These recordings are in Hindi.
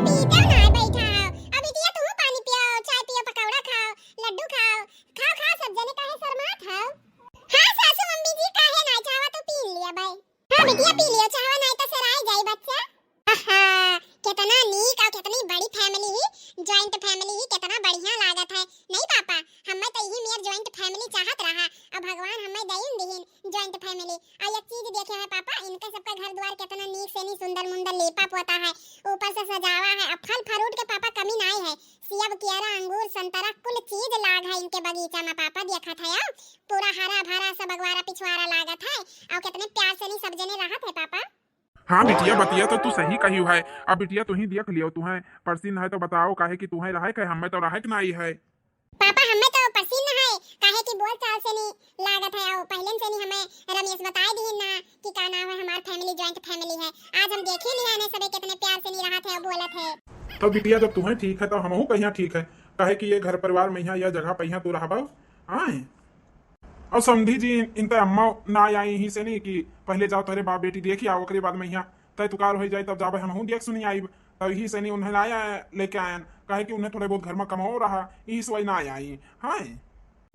पीते ना बैठा हो। अब बिटिया तुम पानी पियो, चाय पियो, पकौड़ा खाओ, लड्डू खाओ, खाओ खाओ सब जने काहे शर्मात हो। हां सासू मम्मी जी काहे ना चाहवा तो पी लिया भाई। हां बिटिया पी लियो, चाहवा नहीं तो सराय जाई बच्चा। आहा कितना नीक और कितनी बड़ी फैमिली ही, जॉइंट फैमिली ही कितना बढ़िया लागत है। नहीं पापा हमें तो यही मेर जॉइंट फैमिली चाहत रहा और भगवान हमें दईन दीन जॉइंट फैमिली। और एक चीज देखे है पापा, इनका सबका घर द्वार कितना नीक से नी सुंदर मुंदर लेपा पोता है, ऊपर से सजावा है। अब फल फ्रूट के पापा कमी नहीं है, सेब केरा अंगूर संतरा कुल चीज लाग है इनके बगीचा में। पापा देखा था यार पूरा हरा भरा सब अगवारा पिछवाड़ा लागत है और कितने प्यार से नी सब जने रहत है पापा। हाँ बिटिया बतिया तो तू सही कही है। अब बिटिया तू ही देख लियो, तुम्हें परसीन है तो बताओ काहे कि तुम्हें रहे के हमें तो रहे के नहीं है। पापा हमें तो पसीना है काहे की बोल चाल से नहीं लागत है और पहले से नहीं हमें रमेश बताए दी ना कि का नाम है हमार फैमिली जॉइंट फैमिली है। आज हम देखे नहीं आने सबे कितने प्यार से नहीं रहा थे और बोलत है। तो बिटिया जब तुम्हें ठीक है तो हमहू कहिया ठीक है, काहे कि ये घर परिवार में यहाँ यह जगह पहिया तू रहा आए। और समझी जी इनते अम्मा ना आई ही से नहीं कि पहले जाओ तोरे बाप बेटी देखी आओ, ओकरे बाद में यहाँ तय तुकार हो जाए तब जाबे हमहू देख सुनी आई। तब यही से नहीं उन्हें लाया लेके आयन, काहे कि उन्हें थोड़े बहुत घर में कमाओ रहा, यही सोई ना आई। हाँ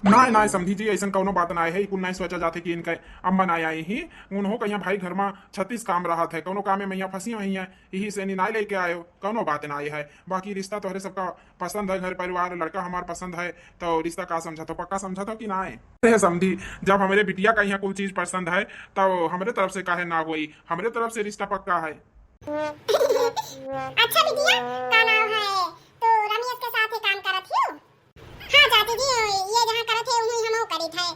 ना ना समझी जी ऐसा कौनो बात ना है, कुल नहीं सोचा जाते कि इनके अम्मा ना आई ही उन्हों कहीं भाई घर में 36 काम रहा थे, कौनो काम में मैया फंसी हुई है, यही से नहीं लेके आयो, कौनो बात ना आई है। बाकी रिश्ता तो हरे सबका पसंद है, घर परिवार लड़का हमारा पसंद है तो रिश्ता का समझा तो पक्का समझा तो कि ना है समझी। जब हमारे बिटिया का यहाँ कुछ चीज पसंद है तो हमारे तरफ से काहे ना हुई, हमारे तरफ से रिश्ता पक्का है। अच्छा बिटिया का नाम है तो रमेश के साथ ही काम करत हो। हाँ चाची जी ये जहाँ करत है वहीं हम करी थे,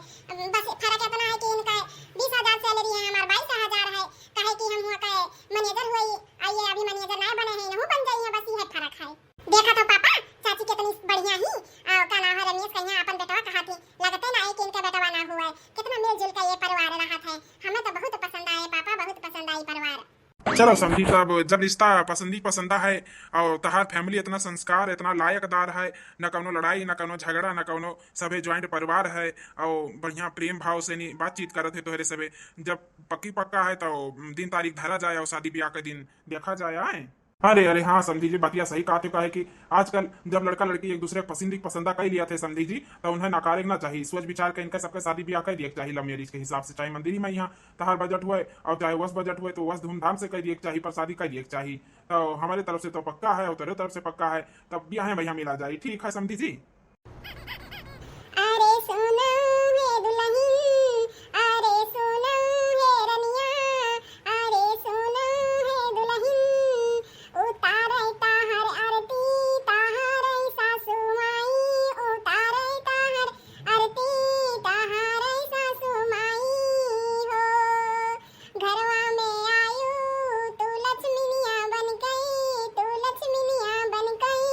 बस फर्क इतना है कि इनका 20,000 सैलरी है, हमारा 22,000 है। काहे कि हम हुआ का मैनेजर हुई आइए अभी मैनेजर ना बने हैं, नहीं बन जाइए, बस ये फर्क है। देखा तो पापा चाची कितनी बढ़िया ही का नाम है रमेश कहीं अपन बेटवा कहा थी, लगते ना है कि इनका बेटवा ना हुआ है। कितना मिलजुल का ये परिवार रहा है, हमें तो बहुत पसंद आए पापा, बहुत पसंद आई परिवार। चलो समझी तब जब रिश्ता पसंदा है और तहार फैमिली इतना संस्कार इतना लायकदार है, न कोनो लड़ाई न कोनो झगड़ा न कोनो, सभे ज्वाइंट परिवार है और बढ़िया प्रेम भाव से नहीं बातचीत करत है तोहरे सभे। जब पक्का है तो दिन तारीख धरा जाए और शादी ब्याह के दिन देखा जाए आए। अरे अरे हाँ समझी जी बातिया सही कहा है कि आजकल जब लड़का लड़की एक दूसरे पसंदा कर लिया थे समझी जी तो उन्हें नकारे ना चाहिए, सोच विचार कर इनका सबका शादी ब्याह कर दिया चाहिए लव मैरिज के हिसाब से, चाहे मंदिर में यहाँ तहार बजट हुए और चाहे वस बजट हुए तो वस धूमधाम से कर दिए चाहिए, पर शादी कर दिए चाहिए। तो हमारे तरफ से तो पक्का है और तेरे तरफ से पक्का है, तब ब्याह भैया मिला जाए, ठीक है समझी जी। अरे सोना है दुल्हन, अरे सोना है रनिया, अरे सोना है दुल्हन, उतारे ताहर आरती ताहर सासू माई, उतारे ताहर आरती ताहर सासू माई हो। घरवा में आयु तू लक्ष्मीनिया बन गई, तू लक्ष्मीनिया बन गई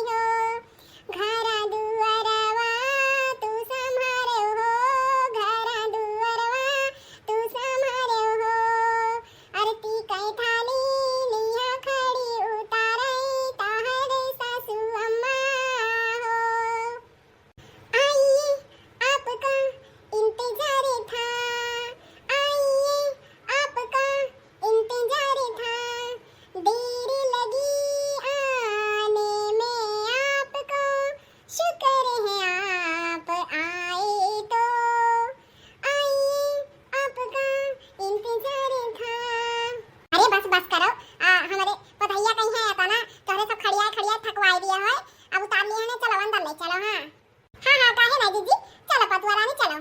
हो। घर दुआरवा तू संभारे हो, घर दुआरवा तू संभारे हो। आरती कई थाली लिया खड़ी, उतारे ताहर सासू अम्मा हो। आइए आपका इंतजार था, आइए आपका इंतजार था, देर लगी आने में आपको, शुक्र है आप आए तो, आइए आपका इंतजार था। अरे बस बस करो, हमारे पतैया कहीं है आता ना तोहरे सब खड़िया थकवाई दिया है, अब उतार लिए हैं, चलो अंदर ले चलो। हाँ हाँ काहे ना दीदी, चलो पतुआ रानी चलो।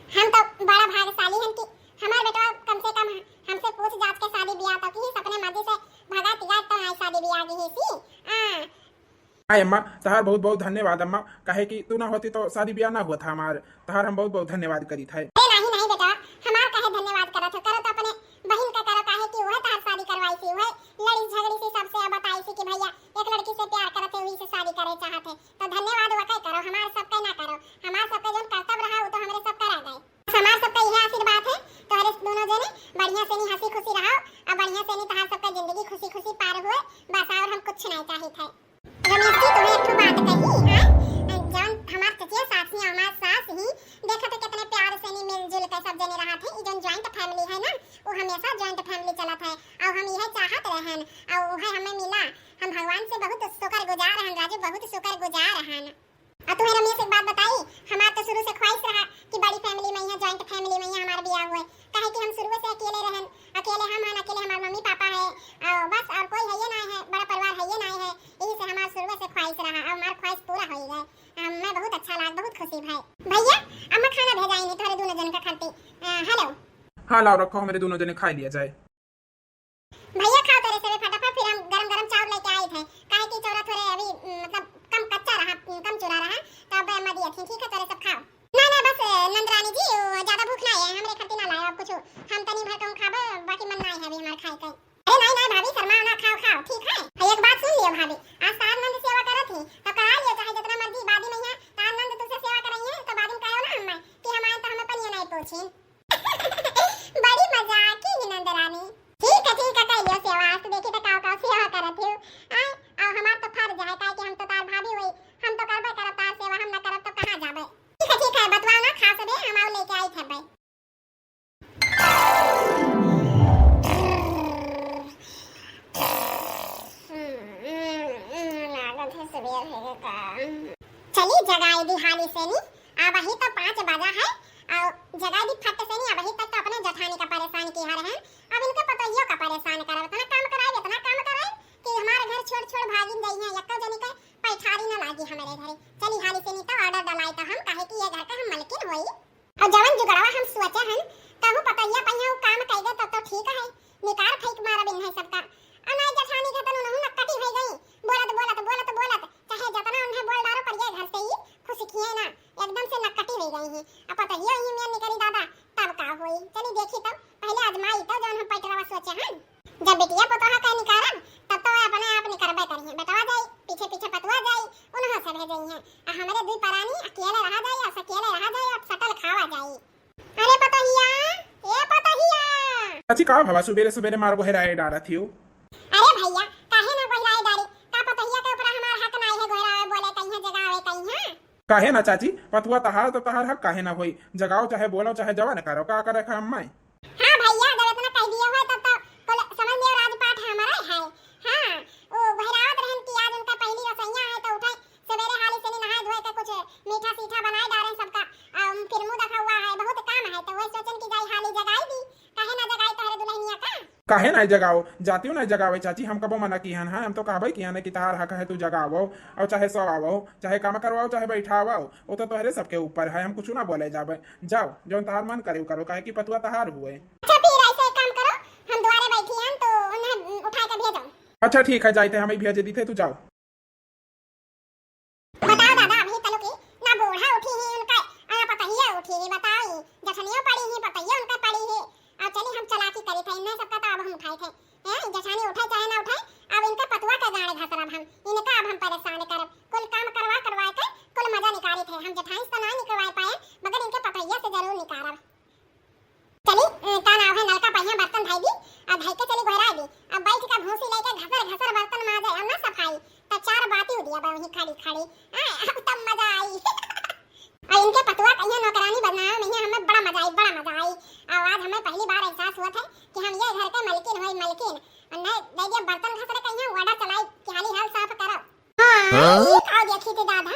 हम तो बड़ा भाग्यशाली हैं कि हमारे बेटा कम से कम हमसे पूछ जांच के शादी ब्याह तक ही सपने मर्जी से भगा तिगा तो है शादी ब्याह की ही सी। हाय अम्मा तहार बहुत बहुत धन्यवाद अम्मा, काहे कि तू ना होती तो शादी ब्याह ना हुआ था हमार, तहार हम बहुत बहुत धन्यवाद करी था। अरे नहीं बेटा हमार काहे धन्यवाद करत हो, करो तो अपने बहन का करो, काहे कि वह तार शादी करवाई थी, वह लड़ी झगड़ी सी सबसे बताई थी कि भैया एक लड़की से प्यार करते हुई से शादी करे चाहते, तो धन्यवाद वह करो, हमार सबका ना करो, हमार सबका जो कर्तव्य रहा वो तो हमरे सब करा गए। हमार सबका यह आशीर्वाद है तो हरे दोनों जने बढ़िया से नहीं हंसी खुशी रहो और बढ़िया से नहीं तहार सबका जिंदगी खुशी खुशी पार हुए, बस और हम कुछ नहीं चाहिए थे। रमेश जी तुम्हें एक बात कही है, जब हमार चचिया सास ने हमार सास ही देखा तो कितने प्यार से नहीं मिलजुल के सब जने रहा थे, जो ज्वाइंट फैमिली है ना वो हमेशा ज्वाइंट फैमिली चलत है और हम यह चाहत रहन और वह हमें मिला। हम भगवान से बहुत शुक्रगुजार हैं राजू, बहुत शुक्रगुजार हैं। और तुम्हें रमेश एक बात बताई, हमारा तो शुरू से ख्वाहिश रहा कि बड़ी फैमिली में यहाँ जॉइंट फैमिली में यहाँ हमारा ब्याह हुआ है। कहे कि हम शुरू से अकेले रहन, अकेले हम हैं, अकेले हमारे मम्मी पापा है और बस, और कोई है ये नहीं है, बड़ा परिवार है ये नहीं है। यही से हमारा शुरू से ख्वाहिश रहा और हमारा ख्वाहिश पूरा हो गया। मैं बहुत अच्छा लगा, बहुत खुशी भाई। भैया अम्मा खाना भेजाएंगे थोड़े दोनों जन का खाते। हेलो हाँ लाओ रखो, मेरे दोनों जने खा लिया जाए। भैया खाओ तेरे से फटाफट, फिर हम गरम गरम चावल लेके आए थे। काहे कि चौरा थोड़े अभी मतलब कम कच्चा रहा, कम चुरा रहा, तो अब अम्मा दिया थी। ठीक है तेरे सब खाओ। ना ना बस नंदरानी जी ज्यादा भूख नहीं है, हमरे खातिर ना लाए अब कुछ, हम तनी भर कम खाबे, बाकी मन नहीं है अभी हमार खाए के। अरे नहीं नहीं भाभी शर्माओ ना, खाओ खाओ ठीक है। एक बात सुन लियो भाभी, आज सात नंद सेवा करत थी तो करा लियो, चाहे जितना मर्जी बादी में है तार नंद तुझसे सेवा कराइए तो बादी में कहो ना हमें कि हम आए तो हमें पनिया नहीं पूछी। बड़ी मजाकी है नंदरानी। ठीक है कह लियो सेवा, आज तो देखी तो काव सेवा करत हो आय, और हमार तो फर्ज है काहे कि हम तो तार भाभी होई, हम तो करबे करब तार सेवा, हम ना करब तो कहां जाबे। ठीक है बतवाओ ना, खा से दे हम आउ लेके आई थे भाई। लागत है सवेर है का। चली जगाई दी हाली से नी, अब ही तो 5 बजा है और जगाई दी फट से नी। अब ही तक तो अपने जठानी का परेशान की हर है, अब इनके पतोइयो का परेशान करब, इतना काम कराए कि हमारे घर छोड़ छोड़ भागिन गई है, यक्का जनी के पैठारी ना लागी हमारे घरे। चली हाली से नी तो ऑर्डर डलाई तो हम काहे कि ये घर का हम मलकिन होई और जवन जुगड़वा हम सोचे हन कहूं पतोइया पहिया काम कइगे तो ठीक है, निकार फेंक मारा बिन है सबका। अनाय जठानी के तनु नहु नक्कटी हो गई, बोलत चाहे जतना उन्हें बोल डारो पर ये घर से ही खुश किए ना, एकदम से नक्कटी हो गई है। अब पतोइया ही में निकरी दादा तब का होई। चली देखी तब पहले आजमाई तो जवन हम पैठरवा सोचे हन, जब बेटिया पतोहा का निकारब तब तो अपने आप निकरबे करिए, बेटवा जाई पीछे पीछे पतवा जाई, उन्हां से भेजई है आ हमारे दुई परानी अकेले रहा जाई और अकेले रहा जाई और सटल खावा जाई। अरे पतोहिया ए पतोहिया चाची का भावा सुबेरे सुबेरे मार गोहराए डारा थियो। अरे भैया काहे ना गोहराए डारी, का पतोहिया के ऊपर हमार हक नहीं है गोहराए बोले कहीं जगह आवे कहीं। काहे ना चाची, पतुआ तहार तो तहार हक काहे ना होई, जगाओ चाहे बोलो चाहे जवा न करो, का करे खा अम्मा। हां भैया जब इतना कह दिया है तब तो समझ लियो राजपाट हमारा है। हां ओ बहरावत रहन की आज उनका पहली रसोइया है तो उठे सवेरे हाली से नहा धोए के कुछ मीठा सीठा बनाए डाले सबका, फिर मुंह देखा हुआ है, बहुत काम है तो वही सोचन की जाई हाली जगाई दी। काहे ना जगाई तोहरे दुल्हनिया का, काहे ना जगाओ, जातियो ना जगावे चाची, हम कबो मना किहन है, हम तो कहबे किहन कि तहार हक है तू जगावो और चाहे सोवाओ चाहे काम करवाओ चाहे बैठावो, वो तो तोहरे सबके ऊपर है, हम कुछ ना बोले जाबे। जाओ जो तहार मन करे करो, काहे कि पतुआ तहार हुए। अच्छा फिर ऐसे काम करो, हम द्वारे बैठी हैं तो उन्हें उठा के भेजो। अच्छा ठीक है जाते हमें भेज दी थे, तू जाओ। बताओ दादा अभी तलो की ना बूढ़ा उठी है उनका पतोहिया उठी है, बताओ जठनियो पड़ी है पतोहिया उनका पड़ी है। अब चली हम चलाकी करी थे इन्हें सबका तो अब हम उठाए थे हैं, जठानी उठे चाहे ना उठे अब इनके पतुआ के गाड़े घसरब हम, इनका अब हम परेशान करब, कुल काम करवा के कुल मजा निकाली थे हम, जठानी से नहीं निकलवा पाए मगर इनके पतोहिया से जरूर निकारब। चली का नाव है नलका पहिया बर्तन धई दी, अब धई के चली गोहरा दी, अब बैठ के भूसी लेके घसर बर्तन माजे अब ना सफाई तो 4 बाती उदिया बा वही खड़ी अब तब मजा आई। और इनके पतुआ कहिया नौकरानी बनाया नहीं, हमें बड़ा मजा आई। और आज हमें पहली बार एहसास हुआ था कि हम ये घर के मलकिन और नहीं दे दिया बर्तन घसरे कहिया वड़ा चलाई कि हाली हाल साफ करो। हां ये खाओ देखी थी दादा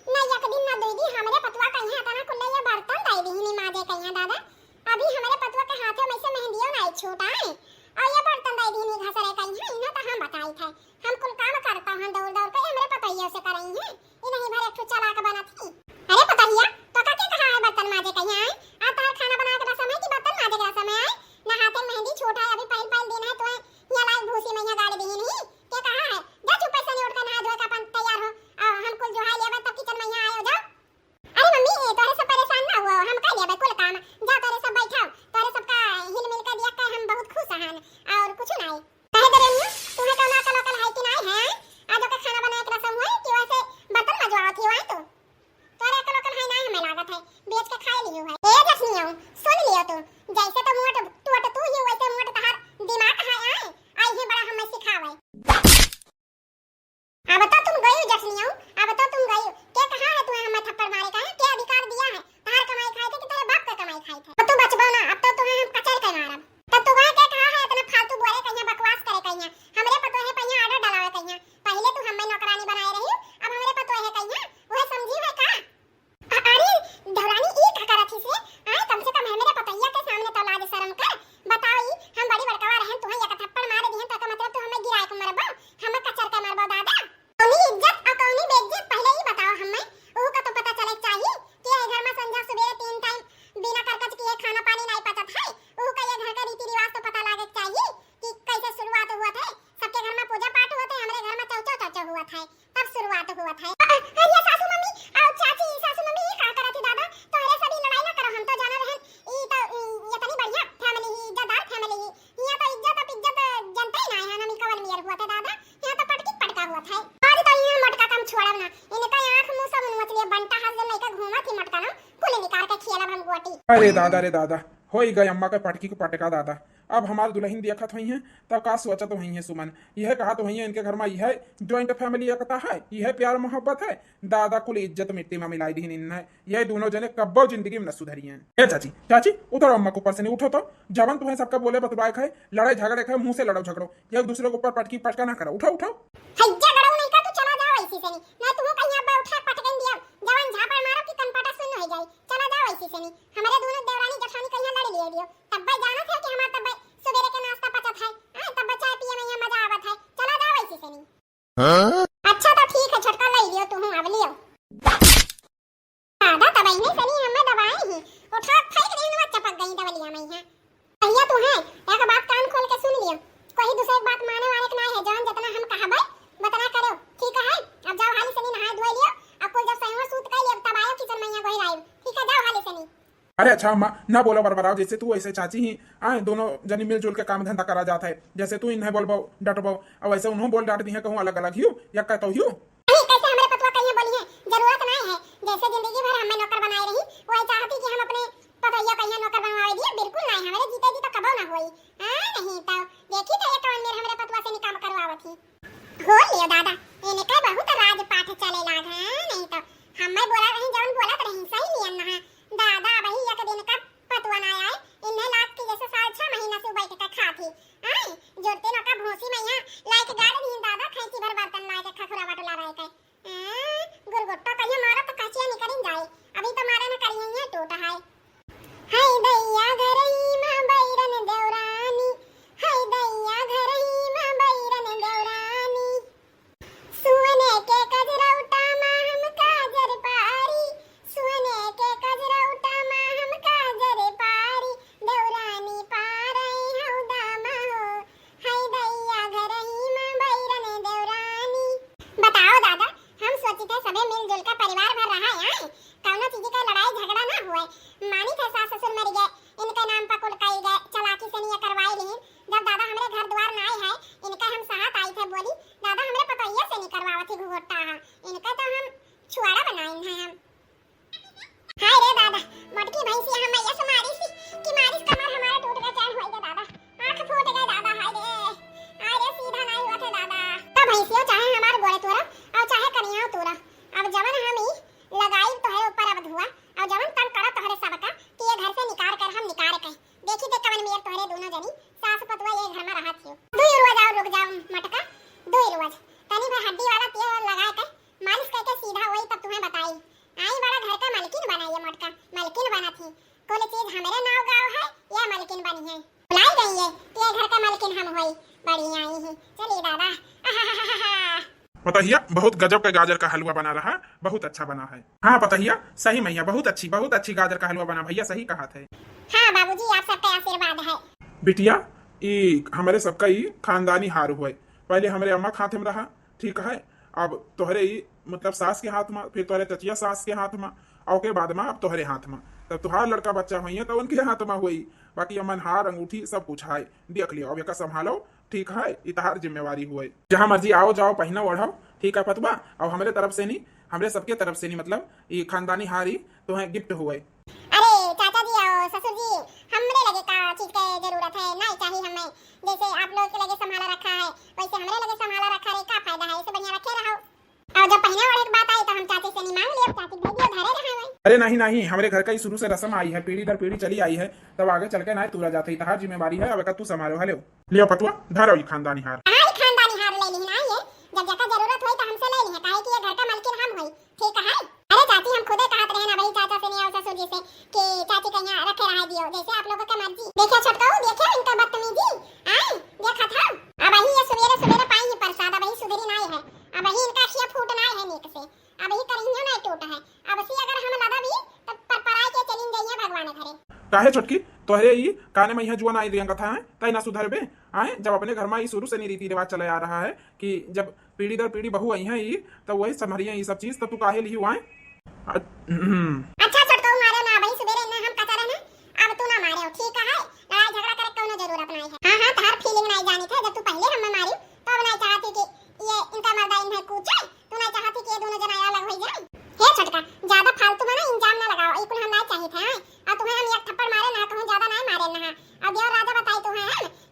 ना एक दिन ना दो दिन हमरे पतुआ कहिया तना कुल्ले ये बर्तन दई दी नहीं माजे कहिया दादा, अभी हमारे पतुआ के हाथों में से मेहंदियों नहीं छूटा है और ये बर्तन दई दी नहीं घसरे कहिया, इन्हें तो हम बताई थे हम कुल काम करता हूं दौड़ दौड़ के हमरे पतोहिया से करई है, इ नहीं भरे एक चला के बना थी। अरे पतोहिया तो का कहा है बर्तन माजे कहिया है, आ तार खाना बना के समय की बर्तन माजे का समय है ना, हाथे मेहंदी छोटा है अभी पहल दिन है तो ये लाइक भूसी में गाड़ी दी नहीं के कहा है, जा चुप से नहीं उठकर नहा धोए का अपन तैयार हो और हम कुल जो है लेबे तब किचन में यहां आयो जाओ। अरे मम्मी तोरे सब परेशान ना हुआ, हम कर लेबे कुल काम, जा तोरे सब बैठाओ, तोरे सबका हिल मिल के देख के हम बहुत खुश हन और कुछ नहीं कहे दे रही तुम्हें का ना कल है कि नहीं है, आज के खाना बनाए के रसम हुए कि वैसे बर्तन मजवाओ थी वहां तो तोरे कल है नहीं हमें लागत है बेच के खाए लियो है। ए जसनियो सुन लियो तू जैसे तो मोट तू ही वैसे मोट तहार दिमाग है आई ही बड़ा हमें सिखावे आवत है, तब शुरुआत हुआ था। अरे सासू मम्मी और चाची सासू मम्मी ये का करत थी दादा, तोहरे सभी लड़ाई ना करो, हम तो जाना रहन ई तो ये तनी बढ़िया फैमिली ही, इज्जतदार फैमिली ही, यहाँ तो इज्जत अब इज्जत जनता ही ना है, नमी कवन मियर हुआ था दादा, यहाँ तो पटकी पटका हुआ था। आज तो यहाँ मटका काम छोड़ब ना, इनका आंख मुंह सब मुंह लिए बनता हाथ से लेकर घूमा थी मटका ना, कुल निकाल के खियालब हम गोटी। अरे दादा हो ही गई अम्मा के पटकी को पटका दादा। अब हमार दुल्हन देखत हुई है तब का सोचत हुई है सुमन, यह कहा तो हुई है इनके घर में यह ज्वाइंट फैमिली एकता है, यह प्यार मोहब्बत है। दादा कुल इज्जत मिट्टी में मिलाई दी इन यह दोनों जने कब्बो जिंदगी में न सुधरी हैं। ए चाची चाची उधर अम्मा के ऊपर से नहीं उठो, तो जवन तुम्हें सबका बोले बतवाए खाए, लड़ाई झगड़े खाए, मुंह से लड़ो झगड़ो, एक दूसरे के ऊपर पटकी पटका ना करो, उठो उठो। हज्जा गड़ाऊ नहीं का, तू चला जाओ ऐसी से नहीं, ना तू कहीं अब उठा पटकन दिया, जवान झापड़ मारो कि कनपटा सुन हो जाए, चला जाओ ऐसी से नहीं। हमारे दोनों देवरानी जठानी कहीं लड़ लिए दियो, तब भाई जाना था कि हमार तब भाई सवेरे के नाश्ता पचत है, हां तब चाय पिए में यहाँ मजा आवत है, चला जाओ ऐसी से नहीं। हां अच्छा तो ठीक है, छटका ले लियो तू, अब लियो दादा, तब नहीं सनी हमें दवाई ही उठा फेंक देने में चपक गई दवलिया में है। भैया तू है एक बात कान खोल के सुन लियो, कोई दूसरे की बात माने वाले के ना है, जान जितना हम कहबै बतना करो, ठीक है। अब जाओ हाली सनी नहा धोई लियो, अब कोई जब सही सूत कर लियो तब आयो किचन में यहाँ गोई आयो, ठीक है, जाओ हाली सनी। अरे अच्छा अम्मा ना बोलो बरबराओ, जैसे तू ऐसे चाची ही आए, दोनों जनी मिलजुल के काम धंधा करा जाता है, जैसे तू इन्हें बोलबो डटबो और वैसे उन्होंने बोल डांट दी है, कहूँ अलग अलग ही या कहता हूँ नहीं, कैसे हमारे पतवा कहीं बोली है, जरूरत नहीं है, जैसे जिंदगी भर हमें नौकर बनाए रही वही चाहती कि हम अपने पतैया कहीं नौकर बनवाए दिए, बिल्कुल नहीं, हमारे जीते जी तो कबो ना होई। हां नहीं तो देखी तो ये कौन मेरे हमारे पतवा से निकाम करवावत थी, हो लियो दादा, इने का बहुत राजपाट चले लाग है, नहीं तो हमें बोला रही जवन बोलत रही सही लियन ना दादा, वही एक दिन का पतवा ना आए, इन्हें लाग की जैसे साल 6 महीना से बैठ के खा थी, हां जोड़ते न का भोसी में यहाँ लाइक गाड़ दी दादा, खैची भर बर्तन लाए के खखुरा बटला रहे के गुरगुट्टा कहिए मारा तो कचिया निकलिन जाए, अभी तो मारा न करिए ये टूटा है। हाय दैया घरई मां बैरन देवरानी, हाय दैया घरई मां बैरन देवरानी, सुने के कजरौटा मां हम काजर पारी, सुने के कजरौटा मां हम काजर पारी, देवरानी पारई हौदा माहो, हाय दैया घरई मां बैरन देवरानी। बताओ दादा, हम सोचते सबे मिलजुल का परिवार भर रहा है, कौनो चीज का लड़ाई झगड़ा ना हुए, मानी थे सास ससुर मर गए, इनके नाम पर कुल कई गए, चलाकी से नहीं करवाई लेकिन जब दादा हमरे घर द्वार ना आए है, इनका हम साथ आई थे, बोली दादा हमरे पतैया से नहीं करवावत थी घुघुट्टा, इनका तो हम छुआड़ा बनाइन है हम। हाय रे दादा, मोटकी भैंसी हम ये मारी सी कि मारिस कमर हमारा टूट गया, चैन होई गया दादा, आंख फूट गए दादा, हाय रे सीधा नहीं हुआ थे दादा। तो भैंसियों चाहे हमार गोरे तोरा और चाहे कनिया तोरा, अब जवन हम ही लगाई तो है ऊपर अब धुआ, और जवन तन करा तोहरे सबका कि ये घर से निकाल कर हम निकाल के देखी ते कवन मेर तोहरे दोनों जनी सास पतवा ये घर में रहा थियो। दुई रोज आओ रुक जाओ मटका, दुई रोज तनी भर हड्डी वाला तेल लगा के मालिश करके सीधा वही तब तुम्हें बताई, आई बड़ा घर का मालकिन बना ये मटका, मालकिन बना थी, कोई चीज हमारे नाव गाँव है या मालकिन बनी है, बुलाई गई है कि ये घर का मालकिन हम होई, बड़ी आई है। चलिए दादा पतहिया बहुत गजब का गाजर का हलवा बना रहा, बहुत अच्छा बना है। हाँ पतहिया सही मैया, बहुत अच्छी गाजर का हलवा बना, भैया सही कहा थे। हाँ बाबूजी आप सबका आशीर्वाद है। बिटिया ये हमारे सबका ही खानदानी हार हुए, पहले हमारे अम्मा खाते में रहा, ठीक है, अब तोहरे ही मतलब सास के हाथ में, फिर तोहरे चचिया सास के हाथ में, और के बाद में अब तोहरे हाथ में, तब तुहार लड़का बच्चा हुई है तो उनके हाथ में हुई, बाकी अमन हार अंगूठी सब कुछ है, देख लियो, अब एक संभालो, ठीक है, इतहार जिम्मेवारी हुए, जहाँ मर्जी आओ जाओ पहना ओढ़ाओ, ठीक है पतवा, और हमारे तरफ से नहीं, हमारे सबके तरफ से नहीं, मतलब ये खानदानी हारी तो है गिफ्ट हुए। अरे चाचा जी और ससुर जी, हमरे लगे का चीज के जरूरत है, नहीं चाहिए हमें, जैसे आप लोग के लगे संभाला रखा है वैसे हमरे लगे संभाला रखा है, का फायदा है, इसे बढ़िया रखे रहो, और जब पहने ओढ़े की बात आई तो हम चाची से नहीं मांग लिया, चाची भेजियो धरे रहे हैं। अरे नहीं, हमारे घर का ही शुरू से रस्म आई है, पीढ़ी दर पीढ़ी चली आई है, तब आगे चल के ना तूरा जाती, तहार जिम्मेवारी है, अब तू संभालो, हेलो लियो पतवा धरो ये खानदानी हार। हां खानदानी हार ले ली ना, ये जब जका जरूरत होई तो हमसे ले ली है, काहे कि ये घर का मालकिन हम होई, ठीक है। अरे चाची हम खुदे कहत रहे ना भाई चाचा से नहीं और ससुर जी से कि चाची कहीं रखे रहा दियो, जैसे आप लोगों का मर्जी। देखिए छटकाऊ, देखिए इनका बदतमीजी, आई देखा था, अब ही ये सवेरे सवेरे पाई प्रसाद, अब ही सुधरी नहीं है, अब ही इनका खिया फूट नहीं है नीक से, अब ही करियो नहीं टूटा है, अब सी अगर हम लदा भी तब परपराई के चलिन जाइए भगवान घरे। काहे छोटकी तोहरे ही काने में यहाँ जुआ ना आई रियंग कथा है, तई ना सुधरबे, आए जब अपने घर में ये शुरू से नहीं रीति रिवाज चला आ रहा है कि जब पीढ़ी दर पीढ़ी बहू आई है ये तब वही संभरिया ये सब चीज, तो तू काहे ली हुआ है? अच्छा छोटको मारो ना भाई, सुबेरे ना हम कचा रहना, अब तू ना मारे हो, ठीक है? लड़ाई झगड़ा करे कोनो जरूरत नहीं है। हां तार फीलिंग नहीं जानी थी, जब तू पहले हमें मारी तो अब नहीं चाहती कि ये इनका मर्दा इन्हें कूचे, तू नहीं चाहती कि ये दोनों जना अलग हो जाए। हे छोटका ज्यादा फालतू में ना इंजाम ना लगाओ, इकुल हम नहीं चाहिए थे। और तुम्हें हम एक थप्पड़ मारे ना कहूं, ज्यादा नहीं मारे ना। अब देव राजा बताई तू है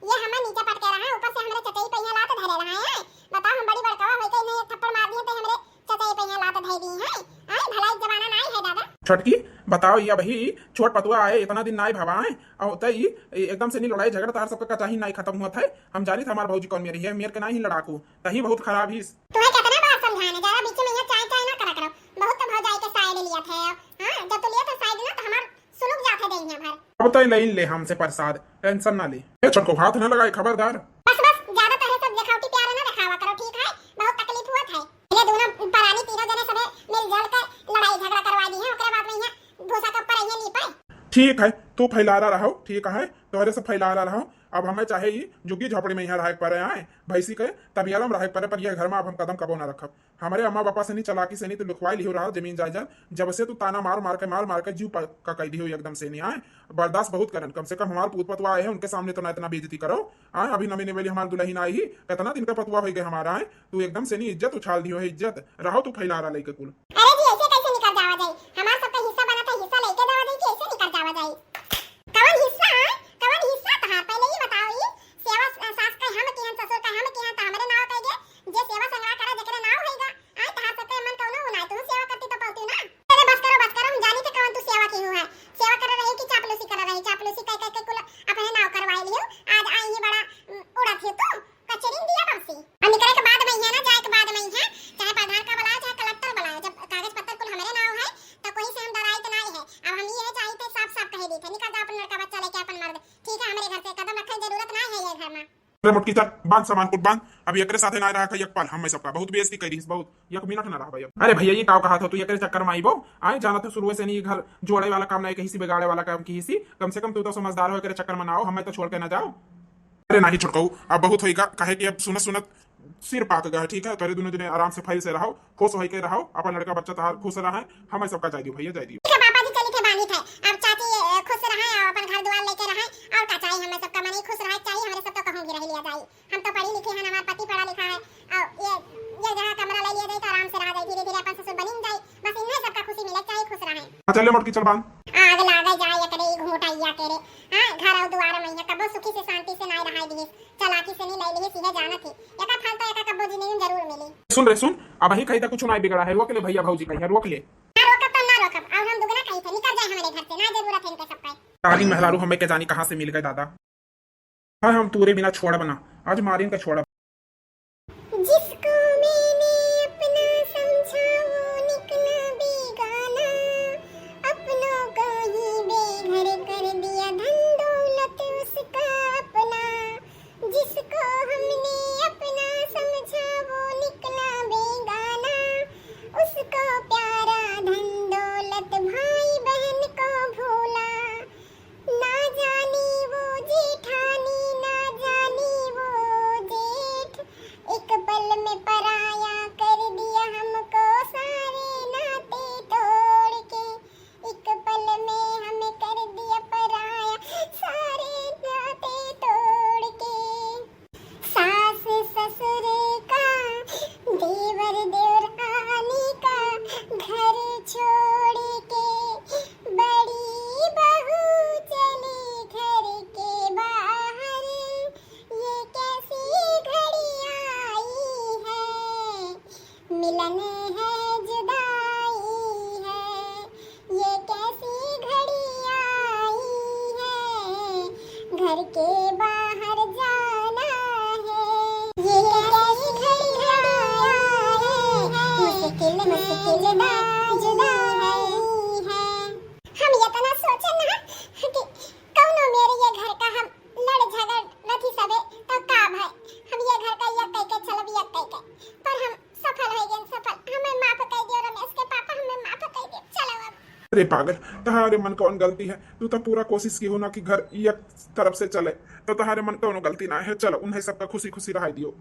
ये हमें नीचे पटके रहा है, ऊपर से हमरे चचई पे लात धरे रहा है। बताओ हम बड़ी बड़कावा होई के नहीं एक थप्पड़ मार दिए तो हमरे चचई पे लात धई दी है। आई भलाई जमाना नहीं है दादा। छटकी बताओ या भाई छोट पतुआ आए इतना दिन नाई भवाए और तई एकदम से नहीं लड़ाई झगड़ा तार सबका चाही नहीं खत्म हुआ था। हम जानी था हमार भौजी कौन मेरी है, मेरे के नहीं लड़ाकू तही बहुत खराब ही। तुम्हें कितना बार समझाने जरा बीच में ये चाय चाय ना करा करो, बहुत तो भौजाई के साइड लिया थे। हां जब तो लिया था साइड ना तो हमार सुलुक जाते देंगे भर। अब तई लाइन ले हमसे प्रसाद, टेंशन ना ले। ए छटको हाथ ना लगाए खबरदार। बस ज्यादा तरह सब दिखावटी प्यार ना दिखावा करो, ठीक है? बहुत तकलीफ हुआ था। ये दोनों परानी तीनों जने सबे मिलजुल के लड़ाई झगड़ा करवा दी है, ओकरे बाद में यहां भूसा के ऊपर आइए नी पाए। ठीक है तू फैलारा रहो, ठीक है तोहरे से फैलारा रहो। अब हमें चाहे ही जुगी झोपड़ी में यहाँ रह पर आए भैंसी के तब यार हम रह पर ये घर में अब हम कदम कबो ना रखब। हमारे अम्मा पापा से नहीं चलाकी से नहीं तो लिखवाई लिहो रहा जमीन जायदाद, जब से तू ताना मार मार के जीव का कह दी हो एकदम से नहीं आए। बर्दाश्त बहुत करन, कम से कम हमारे पूत पतवा आए हैं उनके सामने तो ना इतना बेइज्जती करो। आए अभी नवी नवेली हमारी दुल्हन आई ही इतना दिन का पतवा हो गए हमारा है, तू एकदम से नहीं इज्जत उछाल दियो है। इज्जत रहो तू फैलारा लेके कुल। अरे जी ऐसे कैसे निकल जावा जाई, हमार सबका हिस्सा बना था, हिस्सा लेके जावा जाई, कैसे निकल जावा जाई? कवन हिस्सा है कवन हिस्सा तहार पहले ही बताओ। ये सेवा सास का हम के हम ससुर का हम के हम हमरे नाव कह जे जे सेवा संग्रह करा जकरे नाव होएगा। आय तहार सबके मन कौनो उनाय तू सेवा करती तो पाउती ना। अरे बस करो हम जानी थे कवन तू सेवा की है, सेवा कर रही कि चापलूसी कर रही, चापलूसी कह के कुल अपने नाव करवाई लियो। आज आई ही बड़ा उड़ा थे तू कचरी दिया बरसी। और निकले के बाद में है ना, जाए के बाद में है, चाहे प्रधान का बुलाओ चाहे कलेक्टर बुलाओ, जब कागज पत्तर कुल हमारे नाव है तो कोई से हम डराई तो नहीं है। अब हम ये चाहिए थे साफ साफ कह दी थे, निकल जा अपन लड़का बच्चा लेके अपन मर्द, ठीक है? हमारे घर से कदम रखने की जरूरत नहीं है ये घर में। अरे मुटकी चल बांध सामान कुट बांध, अभी एकरे साथे ना रहा का एक पाल हम सबका बहुत बेइज्जती करी बहुत, एक मिनट ना रहा भाई। अरे भैया ये काव कहा था तू एकरे चक्कर में आईबो। आए जाना तो शुरू से नहीं घर जोड़े वाला काम नहीं कहीं से बिगाड़े वाला काम की सी, कम से कम तू तो समझदार हो एकरे चक्कर में ना आओ, हमें तो छोड़ के ना जाओ। अरे नहीं छुटकाऊ अब बहुत होएगा, कहे कि अब सुनत सुनत सिर पाक गया, ठीक है? तेरे दोनों जने आराम से फैल से रहो, खुश होई के रहो, अपन लड़का बच्चा तहार खुश रहा है, हमें सबका जाय दियो भैया जाय दियो। ठीक है पापा जी चली थे बानी थे, अब चाची खुश रहे और अपन घर द्वार लेके रहे और का चाहिए हमें सबका मन खुश रहे चाहिए, हमारे सब तो कहूंगी रह लिया जाए। हम तो पढ़ी लिखी है, हमारा पति पढ़ा लिखा है और ये जगह कमरा ले लिया जाए तो आराम से रह जाए, धीरे धीरे अपन ससुर बन जाए, बस इन्हें सबका खुशी मिले चाहिए, खुश रहे। चले मुटकी चल बांध। आग लागे जाए या करे घूटाइया करे। हां घर और द्वार में या कबो सुखी से शांति से नहीं रहाई दिए, चलाकी से नहीं ले लिए सीधे जाना थी, एका फल तो एका कबो जिंदगी जरूर मिली। सुन रे सुन, अब ही कहीं तक कुछ नहीं बिगड़ा है, रोक ले भैया भौजी कहीं रोक ले। ना रोकब तो ना रोकब, अब हम दुगना कहीं थे, निकल जाए हमारे घर से, ना जरूरत है इनके सबका। काली मेहरारू हमें के जानी कहां से मिल गए दादा। हाँ हम तूरे बिना छोड़ बना, आज मारिन का छोड़। जिसको मैंने अपना समझा वो निकला बेगाना, अपनों को ही बेघर कर दिया, धन दौलत उसका अपना। जिसको हमने अपना समझा वो निकला बेगाना, उसको प्यारा धन दौलत भाई बहन को भूला। ना जानी वो जेठानी ना जानी वो जेठ, एक पल में पराया कर दिया हमको सारे नाते तोड़ के, एक पल में हमें कर दिया पराया सारे नाते तोड़ के। सास ससुर का देवर देवरानी का घर छोड़ के, बड़ी बहू चली घर के बाहर, ये कैसी घड़ी आई है, मिलन है जुदाई है, ये कैसी घड़ी आई है, घर के बाहर जाना है, ये कैसी घड़ी आई है, मुश्किल मुश्किल जुदाई है। हम ये तना सोचे ना कि कौनो मेरे ये घर का हम लड़ झगड़ रथी सबे तो का भाई हम ये घर का ये कह के चलब ये कह के, पर हम सफल हो गए, सफल अरे पागल, तहारे मन कौन गलती है? तू तो पूरा कोशिश की हो ना कि घर एक तरफ से चले, तो तहारे मन कौन गलती ना है। चलो उन्हें सबका खुशी खुशी रहा दियो।